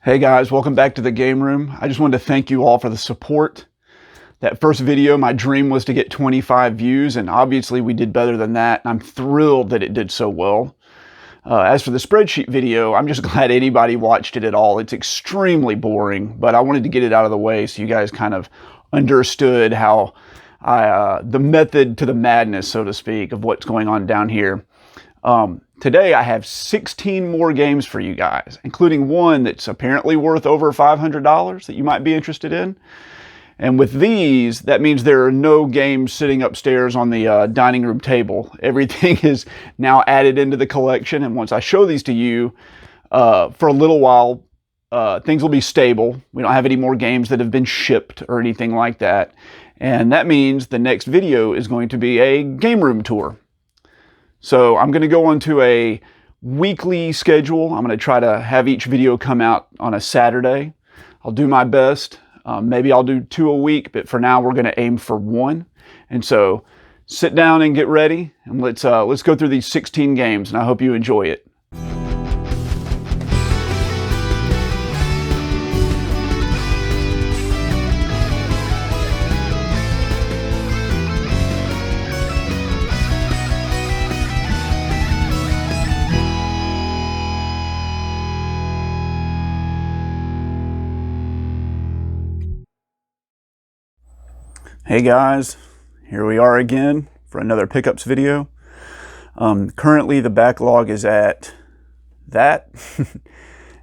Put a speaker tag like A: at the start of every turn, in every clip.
A: Hey guys, welcome back to the game room. I just wanted to thank you all for the support. That first video, my dream was to get 25 views, and obviously we did better than that, and I'm thrilled that it did so well. As for the spreadsheet video, I'm just glad anybody watched it at all. It's extremely boring, but I wanted to get it out of the way so you guys kind of understood how the method to the madness, so to speak, of what's going on down here. Today I have 16 more games for you guys, including one that's apparently worth over $500 that you might be interested in. And with these, that means there are no games sitting upstairs on the dining room table. Everything is now added into the collection, and once I show these to you, for a little while, things will be stable. We don't have any more games that have been shipped or anything like that. And that means the next video is going to be a game room tour. So I'm going to go on to a weekly schedule. I'm going to try to have each video come out on a Saturday. I'll do my best. Maybe I'll do 2 a week, but for now we're going to aim for 1. And so sit down and get ready, and let's go through these 16 games, and I hope you enjoy it. Hey guys, here we are again for another pickups video. Currently the backlog is at that,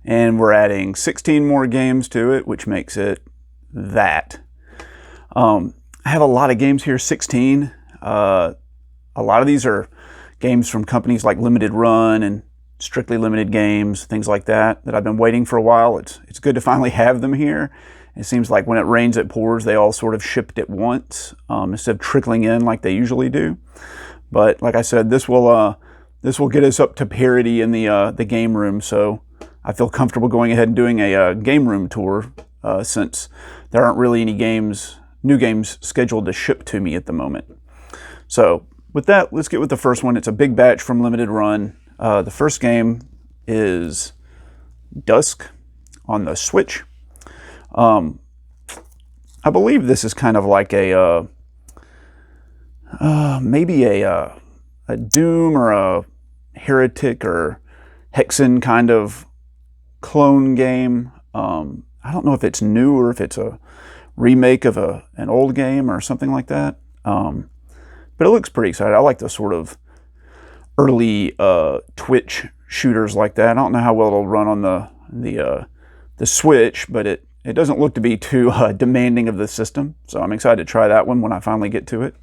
A: and we're adding 16 more games to it, which makes it that. I have a lot of games here, 16. A lot of these are games from companies like Limited Run and Strictly Limited Games, things like that I've been waiting for a while. It's good to finally have them here. It seems like when it rains, it pours. They all sort of shipped at once instead of trickling in like they usually do. But like I said, this will get us up to parity in the game room. So I feel comfortable going ahead and doing a game room tour since there aren't really any new games scheduled to ship to me at the moment. So with that, let's get with the first one. It's a big batch from Limited Run. The first game is Dusk on the Switch. I believe this is kind of like a maybe a Doom or a Heretic or Hexen kind of clone game. I don't know if it's new or if it's a remake of an old game or something like that. But it looks pretty exciting. I like the sort of early Twitch shooters like that. I don't know how well it'll run on the Switch, but it doesn't look to be too demanding of the system, so I'm excited to try that one when I finally get to it.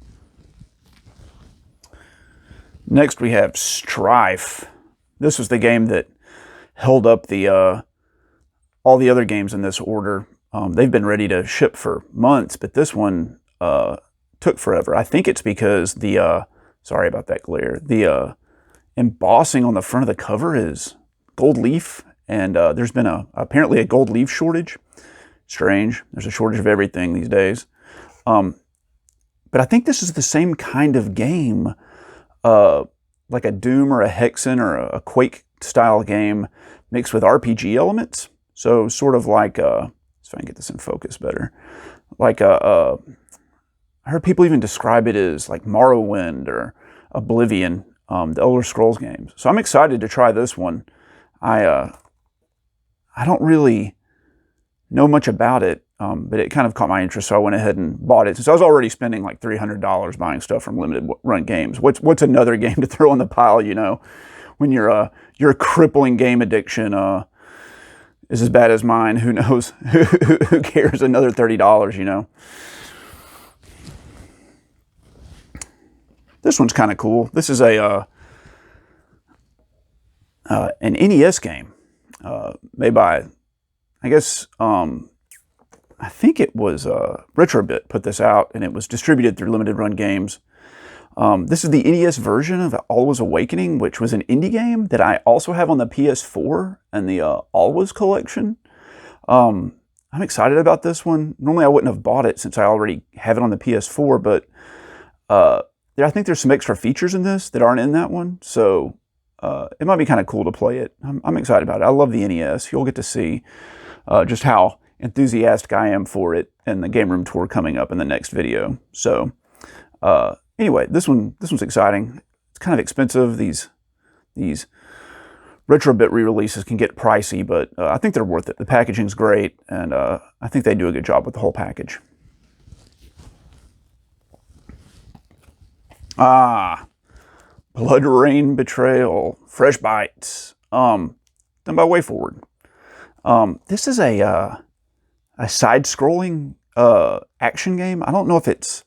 A: Next we have Strife. This was the game that held up all the other games in this order. They've been ready to ship for months, but this one took forever. I think it's because sorry about that glare, the embossing on the front of the cover is gold leaf, and there's been apparently a gold leaf shortage. Strange. There's a shortage of everything these days. But I think this is the same kind of game, like a Doom or a Hexen or a Quake style game mixed with RPG elements. So sort of like, see if I can get this in focus better. Like I heard people even describe it as like Morrowind or Oblivion, the Elder Scrolls games. So I'm excited to try this one. I don't really know much about it, but it kind of caught my interest, so I went ahead and bought it. Since I was already spending like $300 buying stuff from Limited Run Games, what's another game to throw in the pile? You know, when your crippling game addiction is as bad as mine. Who knows? Who cares? Another $30, you know. This one's kind of cool. This is an NES game made by, I guess, I think it was Retrobit put this out, and it was distributed through Limited Run Games. This is the NES version of Alwa's Awakening, which was an indie game that I also have on the PS4 and the Alwa's collection. I'm excited about this one. Normally I wouldn't have bought it since I already have it on the PS4, but I think there's some extra features in this that aren't in that one, so it might be kind of cool to play it. I'm excited about it. I love the NES. You'll get to see just how enthusiastic I am for it and the game room tour coming up in the next video. So anyway, this one's exciting. It's kind of expensive. These Retrobit re-releases can get pricey, but I think they're worth it. The packaging's great, and I think they do a good job with the whole package. Blood Rain Betrayal, Fresh Bites, done by WayForward. This is a side-scrolling action game. I don't know if it's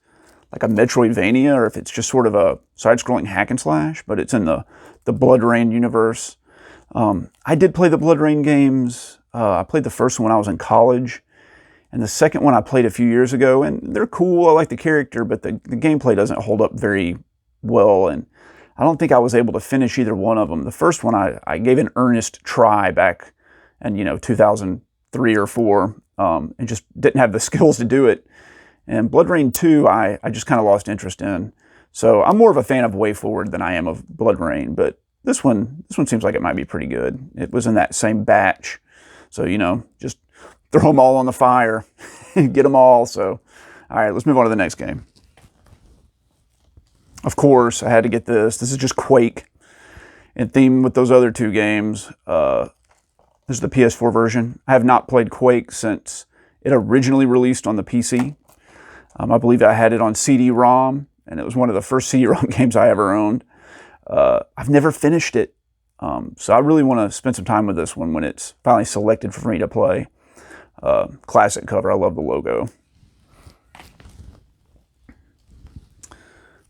A: like a Metroidvania or if it's just sort of a side-scrolling hack and slash, but it's in the Blood Rain universe. I did play the Blood Rain games. I played the first one when I was in college, and the second one I played a few years ago, and they're cool. I like the character, but the gameplay doesn't hold up very well, and I don't think I was able to finish either one of them. The first one I gave an earnest try back in 2003 or 4, and just didn't have the skills to do it. And Blood Rain 2, I just kind of lost interest in. So I'm more of a fan of WayForward than I am of Blood Rain, but this one seems like it might be pretty good. It was in that same batch, so just throw them all on the fire, get them all. So, all right, let's move on to the next game. Of course, I had to get this. This is just Quake, in theme with those other two games. This is the PS4 version. I have not played Quake since it originally released on the PC. I believe I had it on CD-ROM, and it was one of the first CD-ROM games I ever owned. I've never finished it, so I really want to spend some time with this one when it's finally selected for me to play. Classic cover. I love the logo.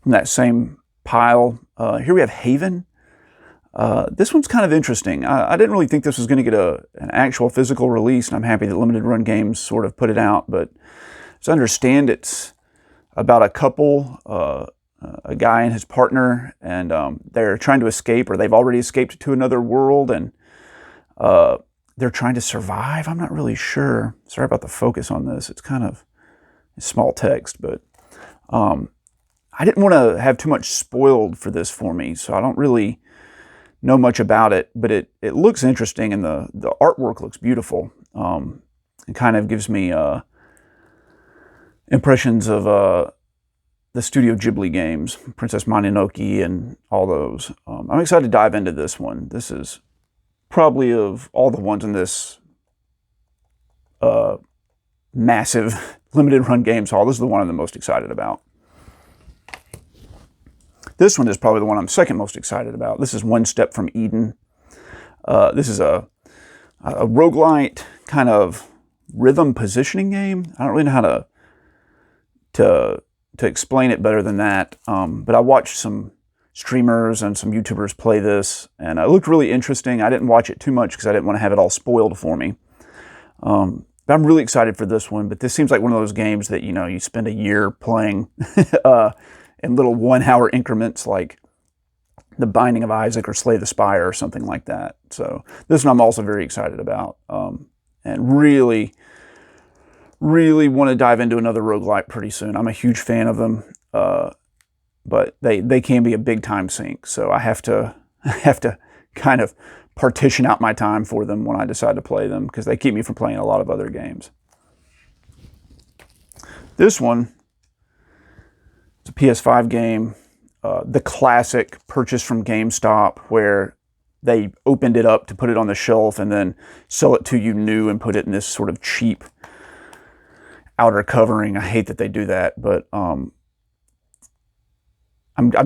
A: From that same pile, here we have Haven. This one's kind of interesting. I didn't really think this was going to get an actual physical release, and I'm happy that Limited Run Games sort of put it out, but as I understand, it's about a couple, a guy and his partner, and they're trying to escape, or they've already escaped to another world, and they're trying to survive. I'm not really sure. Sorry about the focus on this. It's kind of small text, but I didn't want to have too much spoiled for this for me, so I don't really know much about it, but it looks interesting, and the artwork looks beautiful. It kind of gives me impressions of the Studio Ghibli games, Princess Mononoke and all those. I'm excited to dive into this one. This is probably, of all the ones in this massive Limited Run Games haul, this is the one I'm the most excited about. This one is probably the one I'm second most excited about. This is One Step from Eden. This is a roguelite kind of rhythm positioning game. I don't really know how to explain it better than that, but I watched some streamers and some YouTubers play this, and it looked really interesting. I didn't watch it too much because I didn't want to have it all spoiled for me. But I'm really excited for this one, but this seems like one of those games that, you spend a year playing in little 1 hour increments, like The Binding of Isaac or Slay the Spire or something like that. So this one I'm also very excited about, and really want to dive into another roguelite pretty soon. I'm a huge fan of them, but they can be a big time sink. So I have to kind of partition out my time for them when I decide to play them, because they keep me from playing a lot of other games. This one, it's a PS5 game, the classic purchase from GameStop, where they opened it up to put it on the shelf and then sell it to you new and put it in this sort of cheap outer covering. I hate that they do that, but I'm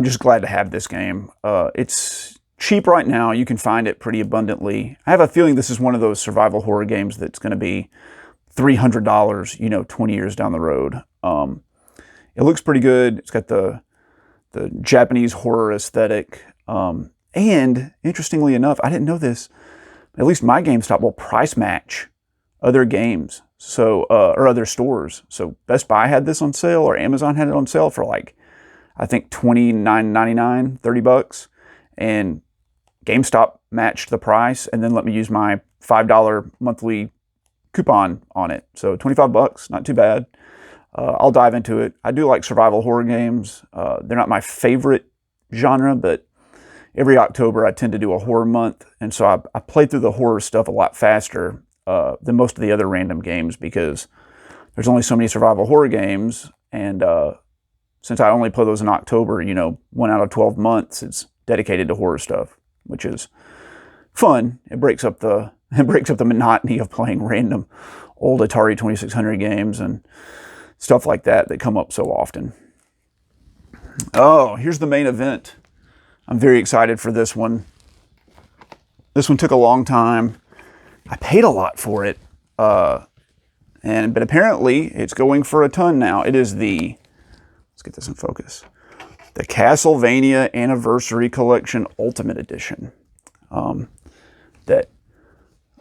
A: just glad to have this game. It's cheap right now. You can find it pretty abundantly. I have a feeling this is one of those survival horror games that's going to be $300, 20 years down the road. It looks pretty good. It's got the Japanese horror aesthetic. And interestingly enough, I didn't know this, at least my GameStop will price match other games, so or other stores. So Best Buy had this on sale, or Amazon had it on sale for like, I think $29.99, $30, and GameStop matched the price and then let me use my $5 monthly coupon on it. So $25, not too bad. I'll dive into it. I do like survival horror games. They're not my favorite genre, but every October I tend to do a horror month, and so I play through the horror stuff a lot faster than most of the other random games, because there's only so many survival horror games, and since I only play those in October, 1 out of 12 months, it's dedicated to horror stuff, which is fun. It breaks up the monotony of playing random old Atari 2600 games and stuff like that come up so often. Oh, here's the main event. I'm very excited for this one. This one took a long time. I paid a lot for it, but apparently it's going for a ton now. It is let's get this in focus, the Castlevania Anniversary Collection Ultimate Edition, that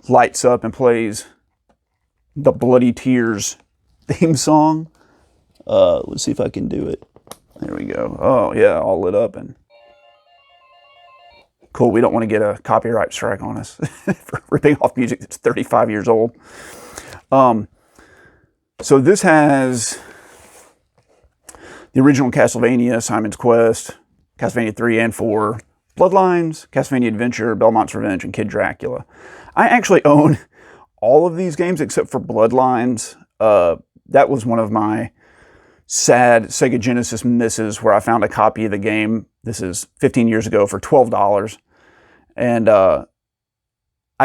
A: lights up and plays the Bloody Tears theme song. Let's see if I can do it. There we go. Oh yeah, all lit up and cool. We don't want to get a copyright strike on us for ripping off music that's 35 years old. So this has the original Castlevania, Simon's Quest, Castlevania 3 and 4, Bloodlines, Castlevania Adventure, Belmont's Revenge, and Kid Dracula. I actually own all of these games except for Bloodlines. That was one of my sad Sega Genesis misses, where I found a copy of the game, this is 15 years ago, for $12. And I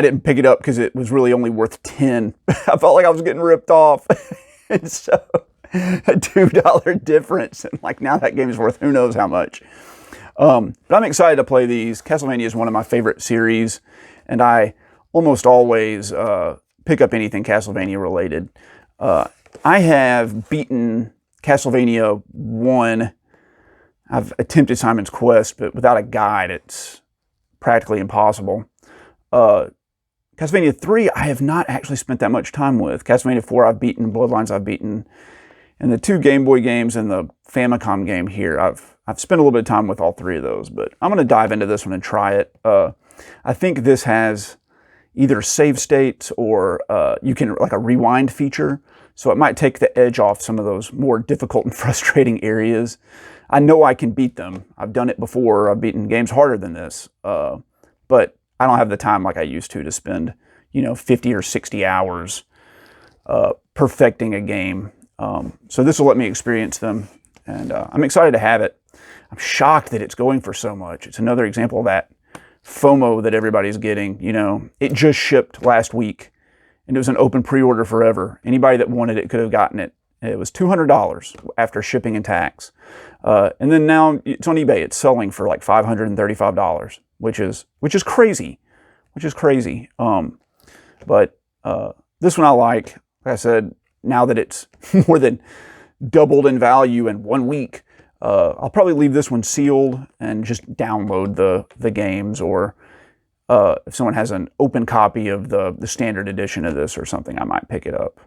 A: didn't pick it up because it was really only worth 10. I felt like I was getting ripped off. And so a $2 difference. And like now that game is worth who knows how much. But I'm excited to play these. Castlevania is one of my favorite series, and I almost always pick up anything Castlevania related. I have beaten Castlevania 1. I've attempted Simon's Quest, but without a guide, it's practically impossible. Castlevania 3, I have not actually spent that much time with. Castlevania 4, I've beaten. Bloodlines, I've beaten. And the 2 Game Boy games and the Famicom game here, I've spent a little bit of time with all 3 of those, but I'm going to dive into this one and try it. I think this has either save states or you can, like, a rewind feature, so it might take the edge off some of those more difficult and frustrating areas. I know I can beat them. I've done it before. I've beaten games harder than this, but I don't have the time like I used to spend, 50 or 60 hours perfecting a game. So this will let me experience them, and I'm excited to have it. I'm shocked that it's going for so much. It's another example of that FOMO that everybody's getting. It just shipped last week, and it was an open pre-order forever. Anybody that wanted it could have gotten it. It was $200 after shipping and tax. And then now it's on eBay. It's selling for like $535, which is crazy, But this one I like I said, now that it's more than doubled in value in 1 week, I'll probably leave this one sealed and just download the games, or if someone has an open copy of the standard edition of this or something, I might pick it up.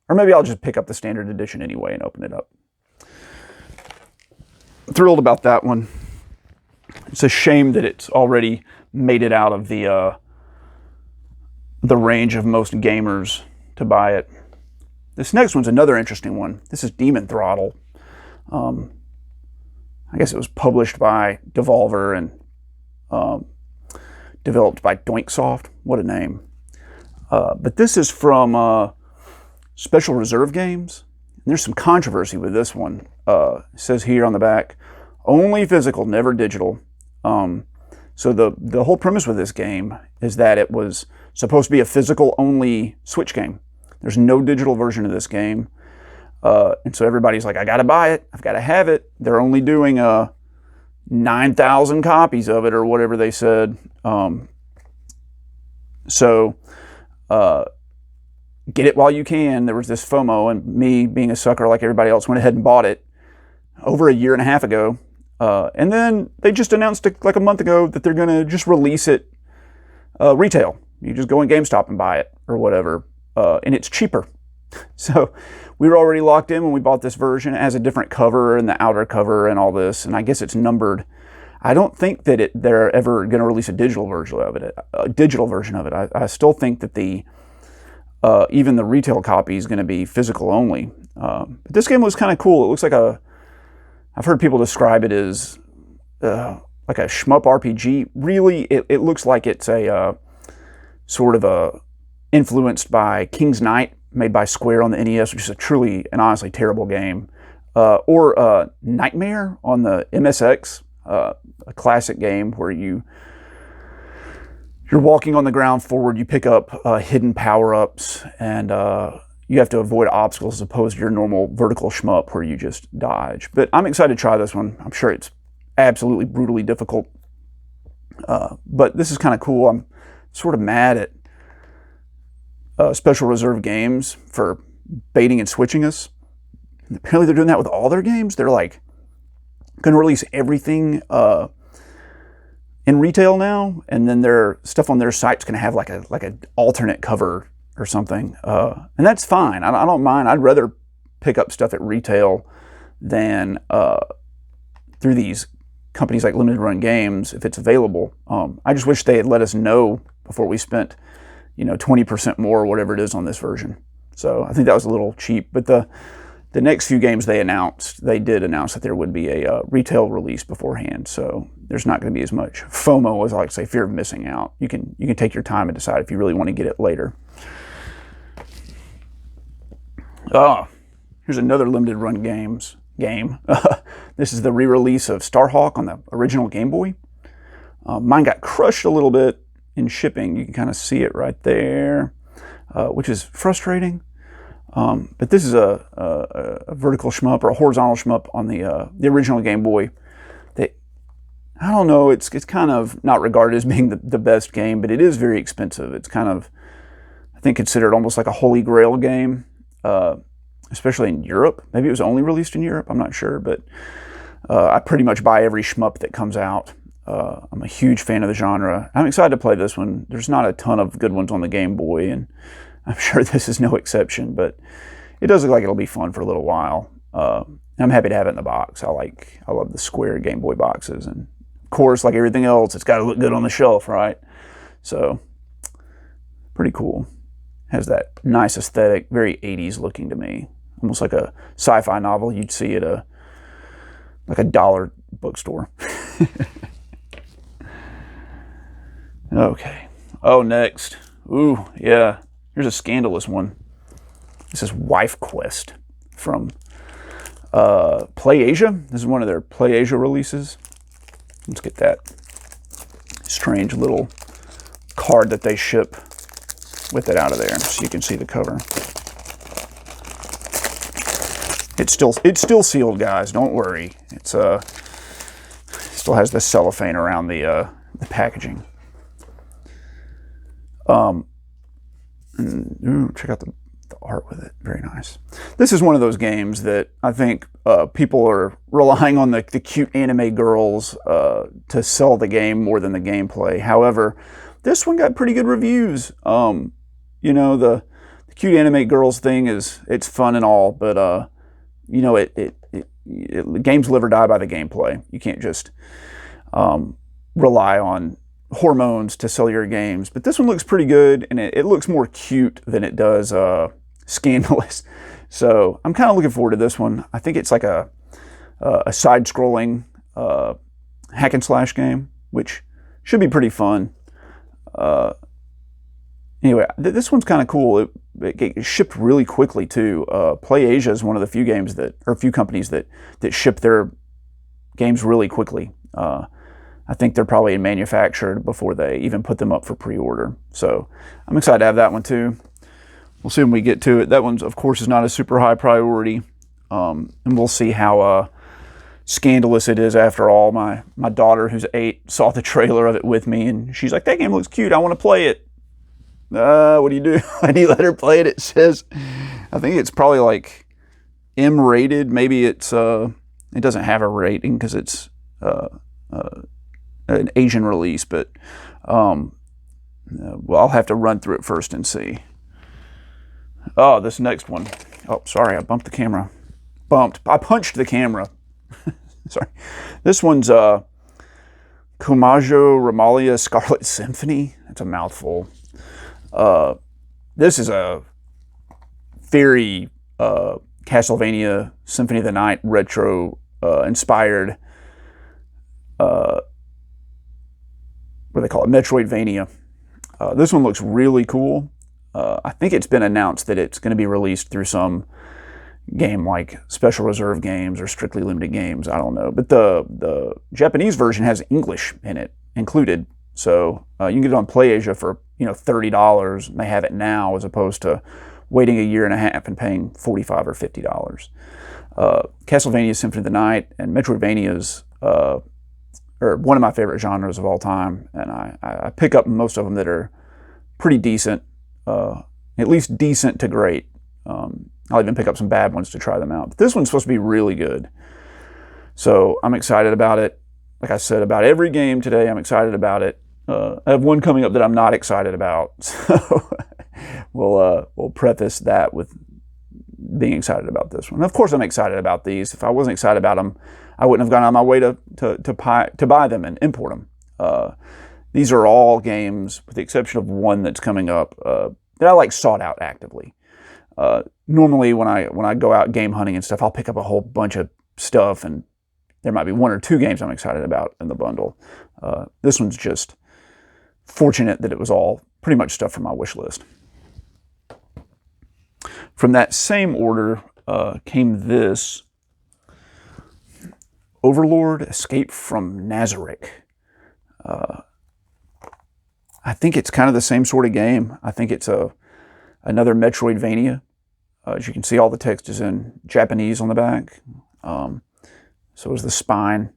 A: Or maybe I'll just pick up the standard edition anyway and open it up. Thrilled about that one. It's a shame that it's already made it out of the range of most gamers to buy it. This next one's another interesting one. This is Demon Throttle. I guess it was published by Devolver and developed by Doinksoft. What a name. But this is from Special Reserve Games. And there's some controversy with this one. It says here on the back, only physical, never digital. So the whole premise with this game is that it was supposed to be a physical-only Switch game. There's no digital version of this game. And so everybody's like, I got to buy it. I've got to have it. They're only doing 9,000 copies of it or whatever they said. Get it while you can. There was this FOMO, and me, being a sucker like everybody else, went ahead and bought it over 1.5 years ago. And then they just announced like a month ago that they're going to just release it retail. You just go in GameStop and buy it or whatever. And it's cheaper. So we were already locked in when we bought this version. It has a different cover and the outer cover and all this. And I guess it's numbered. I don't think that they're ever going to release a digital version of it. I still think that even the retail copy is going to be physical only. But this game looks kind of cool. It looks like I've heard people describe it as like a shmup RPG. Really, it looks like it's a sort of a influenced by King's Knight, made by Square on the NES, which is a truly and honestly terrible game. Or Nightmare on the MSX, a classic game where you're walking on the ground forward, you pick up hidden power-ups, and you have to avoid obstacles as opposed to your normal vertical shmup where you just dodge. But I'm excited to try this one. I'm sure it's absolutely brutally difficult. But this is kind of cool. I'm sort of mad at Special Reserve Games for baiting and switching us. And apparently they're doing that with all their games. They're like going to release everything in retail now, and then their stuff on their site's going to have like an alternate cover or something. And that's fine. I don't mind. I'd rather pick up stuff at retail than through these companies like Limited Run Games if it's available. I just wish they had let us know before we spent 20% more or whatever it is on this version. So I think that was a little cheap. But the next few games they did announce that there would be a retail release beforehand. So there's not going to be as much FOMO, as I like to say, fear of missing out. You can take your time and decide if you really want to get it later. Oh, here's another Limited Run game. This is the re-release of Starhawk on the original Game Boy. Mine got crushed a little bit in shipping. You can kind of see it right there, which is frustrating. But this is a vertical shmup or a horizontal shmup on the original Game Boy. I don't know, it's kind of not regarded as being the best game, but it is very expensive. It's kind of, I think, considered almost like a holy grail game, especially in Europe. Maybe it was only released in Europe, I'm not sure, but I pretty much buy every shmup that comes out. I'm a huge fan of the genre. I'm excited to play this one. There's not a ton of good ones on the Game Boy, and I'm sure this is no exception, but it does look like it'll be fun for a little while. I'm happy to have it in the box. I love the Square Game Boy boxes, and of course, like everything else, it's got to look good on the shelf, right? So, pretty cool. Has that nice aesthetic, very 80s looking to me. Almost like a sci-fi novel you'd see at a dollar bookstore. Okay. Oh, next. Ooh, yeah. Here's a scandalous one. This is Wife Quest from Play Asia. This is one of their Play Asia releases. Let's get that strange little card that they ship with it out of there so you can see the cover. It's still sealed, guys. Don't worry. It's still has the cellophane around the packaging. Ooh, check out the art with it. Very nice. This is one of those games that I think people are relying on the cute anime girls to sell the game more than the gameplay. However, this one got pretty good reviews. The cute anime girls thing it's fun and all, but games live or die by the gameplay. You can't just rely on hormones to sell your games. But this one looks pretty good, and it looks more cute than it does scandalous. So I'm kind of looking forward to this one. I think it's like a side-scrolling hack and slash game, which should be pretty fun. Anyway, this one's kind of cool. It shipped really quickly too. Play Asia is one of the few few companies that ship their games really quickly. I think they're probably manufactured before they even put them up for pre-order. So I'm excited to have that one too. We'll see when we get to it. That one's, of course, is not a super high priority. And we'll see how scandalous it is after all. My daughter, who's 8, saw the trailer of it with me, and she's like, that game looks cute. I want to play it. What do? I need to let her play it. It says, I think it's probably like M-rated. Maybe it doesn't have a rating because it's an Asian release, but well, I'll have to run through it first and see. Oh, this next one. Oh, sorry, I bumped the camera. I punched the camera. Sorry. This one's Kumajo Ramalia Scarlet Symphony. That's a mouthful. This is a very Castlevania Symphony of the Night retro inspired what do they call it? Metroidvania. This one looks really cool. I think it's been announced that it's going to be released through some game like Special Reserve Games or Strictly Limited Games. I don't know. But the Japanese version has English in it included. So you can get it on PlayAsia for $30. And they have it now as opposed to waiting a year and a half and paying $45 or $50. Castlevania Symphony of the Night and Metroidvanias are one of my favorite genres of all time. And I pick up most of them that are pretty decent, at least decent to great. I'll even pick up some bad ones to try them out. But this one's supposed to be really good. So I'm excited about it. Like I said, about every game today, I'm excited about it. I have one coming up that I'm not excited about. So we'll preface that with being excited about this one. Of course, I'm excited about these. If I wasn't excited about them, I wouldn't have gone on my way to buy them and import them. These are all games, with the exception of one that's coming up, that I sought out actively. Normally, when I go out game hunting and stuff, I'll pick up a whole bunch of stuff, and there might be one or two games I'm excited about in the bundle. This one's just fortunate that it was all pretty much stuff from my wish list. From that same order came this Overlord Escape from Nazarick. I think it's kind of the same sort of game. I think it's another Metroidvania. As you can see, all the text is in Japanese on the back. So is the spine.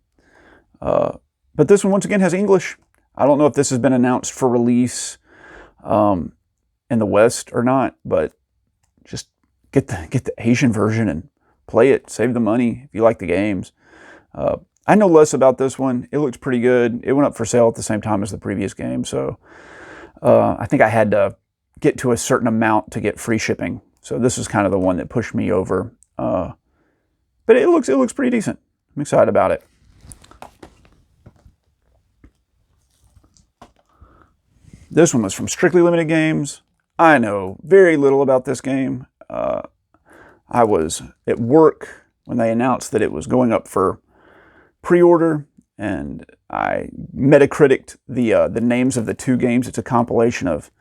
A: But this one, once again, has English. I don't know if this has been announced for release in the West or not, but just get the Asian version and play it. Save the money if you like the games. I know less about this one. It looks pretty good. It went up for sale at the same time as the previous game, so I think I had to get to a certain amount to get free shipping. So this is kind of the one that pushed me over. But it looks pretty decent. I'm excited about it. This one was from Strictly Limited Games. I know very little about this game. I was at work when they announced that it was going up for pre-order, and I Metacritic'd the names of the two games. It's a compilation of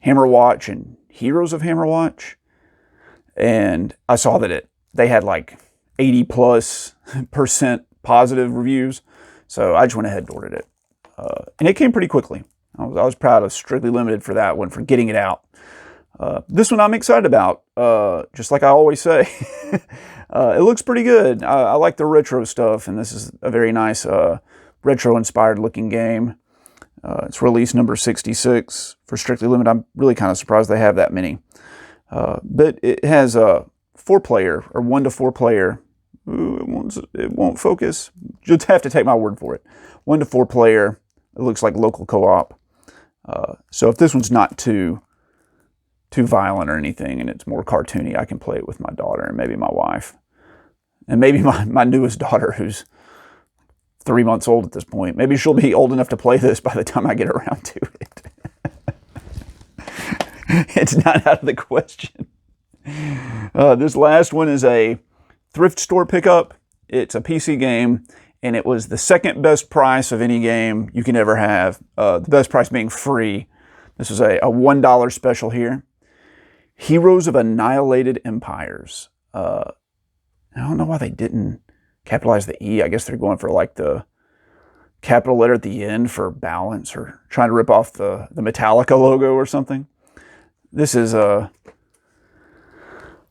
A: Hammerwatch and Heroes of Hammerwatch, and I saw that they had 80+% positive reviews, so I just went ahead and ordered it, and it came pretty quickly. I was proud of Strictly Limited for that one, for getting it out. This one I'm excited about, just like I always say. It looks pretty good. I like the retro stuff, and this is a very nice retro-inspired looking game. It's release number 66 for Strictly Limited. I'm really kind of surprised they have that many. But it has a 4-player, or 1 to 4 player. Ooh, it won't focus. You'll have to take my word for it. 1 to 4 player. It looks like local co-op. So if this one's not too violent or anything, and it's more cartoony, I can play it with my daughter and maybe my wife. And maybe my newest daughter, who's 3 months old at this point. Maybe she'll be old enough to play this by the time I get around to it. It's not out of the question. This last one is a thrift store pickup. It's a PC game, and it was the second best price of any game you can ever have. The best price being free. This is a $1 special here. Heroes of Annihilated Empires. I don't know why they didn't capitalize the E. I guess they're going for the capital letter at the end for balance, or trying to rip off the Metallica logo or something. This is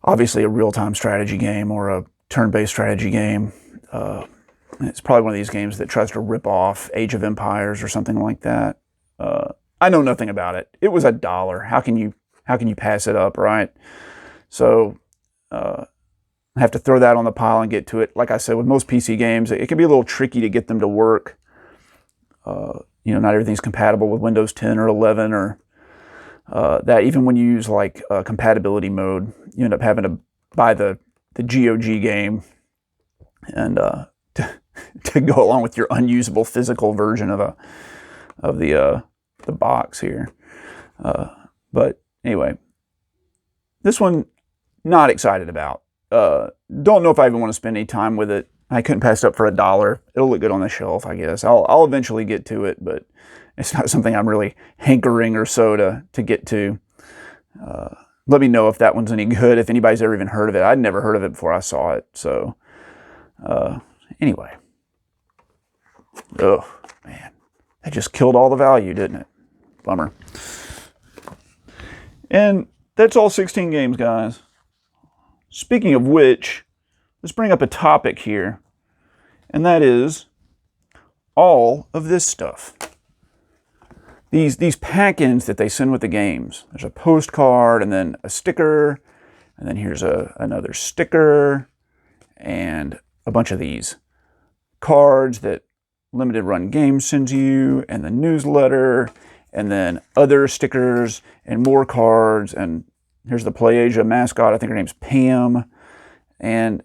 A: obviously a real-time strategy game, or a turn-based strategy game. It's probably one of these games that tries to rip off Age of Empires or something like that. I know nothing about it. It was $1. How can you pass it up, right? So I have to throw that on the pile and get to it. Like I said, with most PC games, it can be a little tricky to get them to work. Not everything's compatible with Windows 10 or 11, or that. Even when you use compatibility mode, you end up having to buy the GOG game and to go along with your unusable physical version of the box here. But anyway, this one, not excited about. Don't know if I even want to spend any time with it. I couldn't pass it up for $1. It'll look good on the shelf, I guess. I'll eventually get to it, but it's not something I'm really hankering or so to get to. Let me know if that one's any good, if anybody's ever even heard of it. I'd never heard of it before I saw it. So, anyway. Oh, man. That just killed all the value, didn't it? Bummer. And that's all 16 games, guys. Speaking of which, let's bring up a topic here. And that is all of this stuff. These pack-ins that they send with the games. There's a postcard and then a sticker. And then here's another sticker. And a bunch of these cards that Limited Run Games sends you. And the newsletter. And then other stickers and more cards. And here's the PlayAsia mascot. I think her name's Pam. And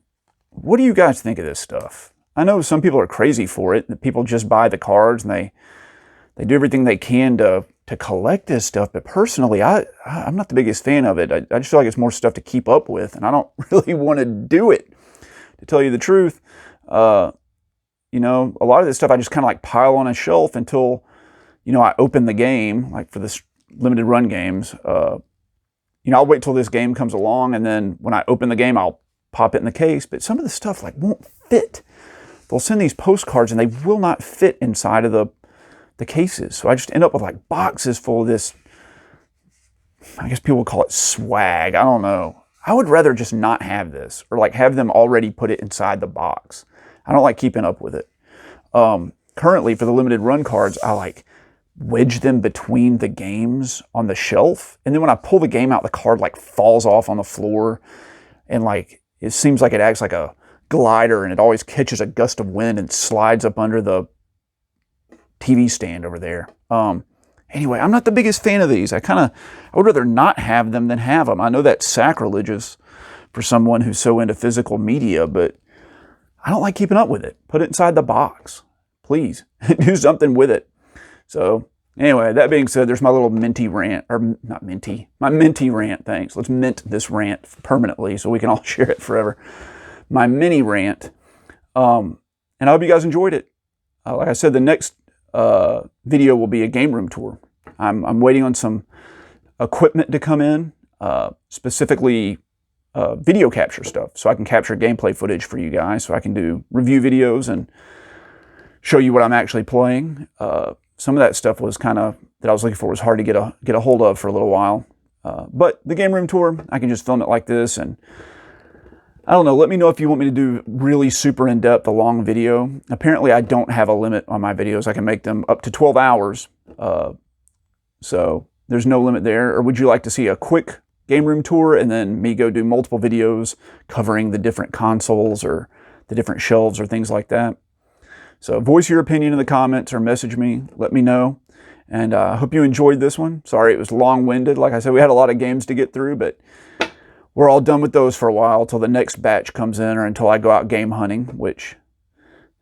A: what do you guys think of this stuff? I know some people are crazy for it. That people just buy the cards and they do everything they can to collect this stuff. But personally, I'm not the biggest fan of it. I just feel like it's more stuff to keep up with. And I don't really want to do it, to tell you the truth. You know, a lot of this stuff I just kind of like pile on a shelf until, you know, I open the game, like for this limited run games. You know, I'll wait till this game comes along, and then when I open the game, I'll pop it in the case. But some of the stuff like won't fit. They'll send these postcards and they will not fit inside of the cases. So I just end up with like boxes full of this, I guess people would call it swag. I don't know. I would rather just not have this, or like have them already put it inside the box. I don't like keeping up with it. Currently for the limited run cards, I like wedge them between the games on the shelf. And then when I pull the game out, the card like falls off on the floor. And like, it seems like it acts like a glider, and it always catches a gust of wind and slides up under the TV stand over there. Anyway, I'm not the biggest fan of these. I would rather not have them than have them. I know that's sacrilegious for someone who's so into physical media, but I don't like keeping up with it. Put it inside the box, please. Do something with it. So anyway, that being said, there's my little minty rant, or not minty, my minty rant. Thanks. Let's mint this rant permanently so we can all share it forever. My mini rant. And I hope you guys enjoyed it. Like I said, the next video will be a game room tour. I'm waiting on some equipment to come in, specifically video capture stuff, so I can capture gameplay footage for you guys, so I can do review videos and show you what I'm actually playing. Some of that stuff was that I was looking for was hard to get a hold of for a little while. But the game room tour, I can just film it like this, and I don't know, let me know if you want me to do really super in-depth, a long video. Apparently I don't have a limit on my videos. I can make them up to 12 hours. So there's no limit there. Or would you like to see a quick game room tour and then me go do multiple videos covering the different consoles or the different shelves or things like that? So voice your opinion in the comments or message me. Let me know. And I hope you enjoyed this one. Sorry it was long-winded. Like I said, we had a lot of games to get through, but we're all done with those for a while until the next batch comes in, or until I go out game hunting, which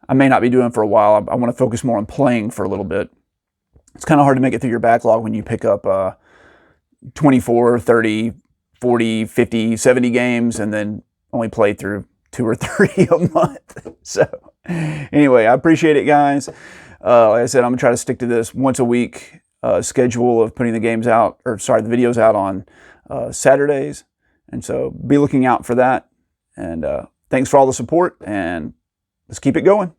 A: I may not be doing for a while. I want to focus more on playing for a little bit. It's kind of hard to make it through your backlog when you pick up 24, 30, 40, 50, 70 games and then only play through 2 or 3 a month. So anyway, I appreciate it, guys. Like I said, I'm going to try to stick to this once a week schedule of putting the games out, or sorry, the videos out on Saturdays. And so be looking out for that. And thanks for all the support, and let's keep it going.